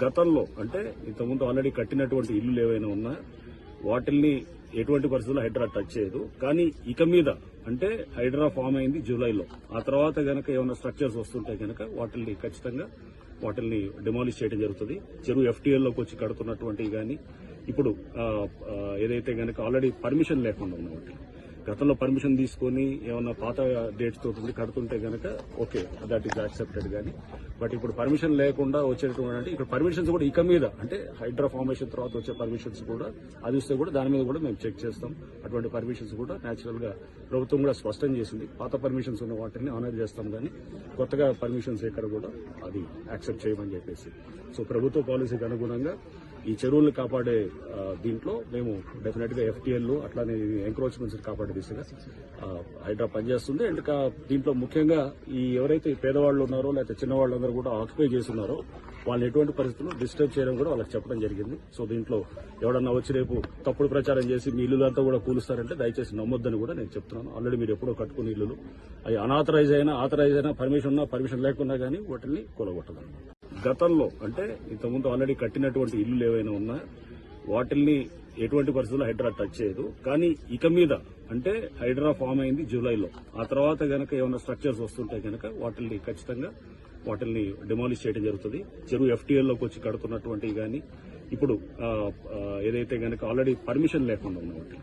గతంలో అంటే ఇంతకుముందు ఆల్రెడీ కట్టినటువంటి ఇల్లు ఏవైనా ఉన్నా వాటిల్ని ఎటువంటి పరిస్థితుల్లో హైడ్రా టచ్ చేయదు. కానీ ఇక మీద అంటే హైడ్రా ఫామ్ అయింది జూలైలో. ఆ తర్వాత గనక ఏమైనా స్ట్రక్చర్స్ వస్తుంటే గనక వాటిల్ని ఖచ్చితంగా డిమాలిష్ చేయడం జరుగుతుంది. చెరువు ఎఫ్టీఎల్లోకి వచ్చి కడుతున్నటువంటివి కానీ ఇప్పుడు ఏదైతే గనక ఆల్రెడీ పర్మిషన్ లేకుండా ఉన్న వాటి గతంలో పర్మిషన్ తీసుకుని ఏమన్నా పాత డేట్స్ తోటి కడుతుంటే గనక ఓకే, దట్ ఈస్ యాక్సెప్టెడ్. కానీ బట్ ఇప్పుడు పర్మిషన్ లేకుండా వచ్చేటువంటి ఇక్కడ పర్మిషన్స్ కూడా ఇక మీద అంటే హైడ్రా ఫార్మేషన్ తర్వాత వచ్చే పర్మిషన్స్ కూడా అది వస్తే కూడా దాని మీద కూడా మేము చెక్ చేస్తాం. అటువంటి పర్మిషన్స్ కూడా న్యాచురల్ గా ప్రభుత్వం కూడా స్పష్టం చేసింది. పాత పర్మిషన్స్ ఉన్న వాటిని ఆనర్ చేస్తాం, కానీ కొత్తగా పర్మిషన్స్ ఎక్కడ కూడా అది యాక్సెప్ట్ చేయమని చెప్పేసి. సో ప్రభుత్వ పాలసీకి అనుగుణంగా ఈ చెరువులను కాపాడే దీంట్లో మేము డెఫినెట్ గా ఎఫ్టీఎల్ అట్లానే ఎంక్రోచ్మెంట్స్ కాపాడే దిశగా హైడ్రా పనిచేస్తుంది. అండ్ దీంట్లో ముఖ్యంగా ఈ ఎవరైతే పేదవాళ్ళు ఉన్నారో లేకపోతే చిన్నవాళ్ళందరూ కూడా ఆక్యుపై చేస్తున్నారో వాళ్ళు ఎటువంటి పరిస్థితుల్లో డిస్టర్బ్ చేయడం కూడా వాళ్ళకి చెప్పడం జరిగింది. సో దీంట్లో ఎవడన్నా వచ్చి రేపు తప్పుడు ప్రచారం చేసి మీ ఇల్లులంతా కూడా కూలుస్తారంటే దయచేసి నమ్మొద్దని కూడా నేను చెప్తున్నాను. ఆల్రెడీ మీరు ఎప్పుడో కట్టుకున్న ఇల్లులు అవి అనాథరైజ్ అయినా ఆథరైజ్ అయినా పర్మిషన్ ఉన్నా పర్మిషన్ లేకున్నా కానీ వాటిని కూలగొట్టదు. గతంలో అంటే ఇంతకుముందు ఆల్రెడీ కట్టినటువంటి ఇల్లు ఏవైనా ఉన్నా వాటిల్ని ఎటువంటి పరిస్థితుల్లో హైడ్రా టచ్ చేయదు. కానీ ఇక మీద అంటే హైడ్రా ఫామ్ అయింది జూలైలో. ఆ తర్వాత గనక ఏమైనా స్ట్రక్చర్స్ వస్తుంటే గనక వాటిల్ని ఖచ్చితంగా డిమాలిష్ చేయడం జరుగుతుంది. చెరువు ఎఫ్టీఎల్లోకి వచ్చి కడుతున్నటువంటివి కానీ ఇప్పుడు ఏదైతే గనక ఆల్రెడీ పర్మిషన్ లేకుండా ఉన్న వాటి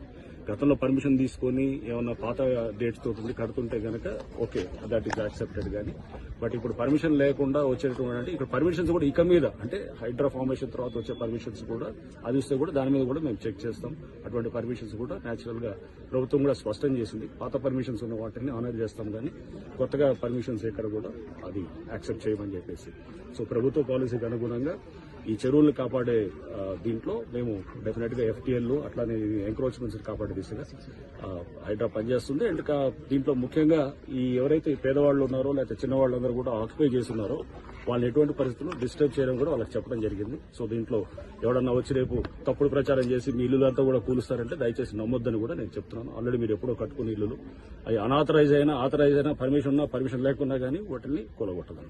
గతంలో పర్మిషన్ తీసుకుని ఏమన్నా పాత డేట్స్ తోటి కడుతుంటే గనక ఓకే, దట్ ఈస్ యాక్సెప్టెడ్. కానీ బట్ ఇప్పుడు పర్మిషన్ లేకుండా వచ్చేటువంటి ఇక్కడ పర్మిషన్స్ కూడా ఇక మీద అంటే హైడ్రా ఫార్మేషన్ తర్వాత వచ్చే పర్మిషన్స్ కూడా అది వస్తే కూడా దాని మీద కూడా మేము చెక్ చేస్తాం. అటువంటి పర్మిషన్స్ కూడా న్యాచురల్ గా ప్రభుత్వం కూడా స్పష్టం చేసింది. పాత పర్మిషన్స్ ఉన్న వాటిని ఆనర్ చేస్తాం, కానీ కొత్తగా పర్మిషన్స్ ఎక్కడ కూడా అది యాక్సెప్ట్ చేయమని చెప్పేసి. సో ప్రభుత్వ పాలసీకి అనుగుణంగా ఈ చెరువులను కాపాడే దీంట్లో మేము డెఫినెట్ గా ఎఫ్టీఎల్ అట్లానే ఎంక్రోచ్మెంట్స్ కాపాడే దిశగా హైడ్రా పనిచేస్తుంది. అండ్ దీంట్లో ముఖ్యంగా ఈ ఎవరైతే పేదవాళ్ళు ఉన్నారో లేకపోతే చిన్నవాళ్ళందరూ కూడా ఆక్యుపై చేస్తున్నారో వాళ్ళు ఎటువంటి పరిస్థితుల్లో డిస్టర్బ్ చేయడం కూడా వాళ్ళకి చెప్పడం జరిగింది. సో దీంట్లో ఎవడన్నా వచ్చి రేపు తప్పుడు ప్రచారం చేసి మీ ఇల్లులంతా కూడా కూలుస్తారంటే దయచేసి నమ్మొద్దని కూడా నేను చెప్తున్నాను. ఆల్రెడీ మీరు ఎప్పుడో కట్టుకున్న ఇల్లులు అవి అనాథరైజ్ అయినా ఆథరైజ్ అయినా పర్మిషన్ ఉన్నా పర్మిషన్ లేకున్నా కానీ వాటిని కూలగొట్టదు.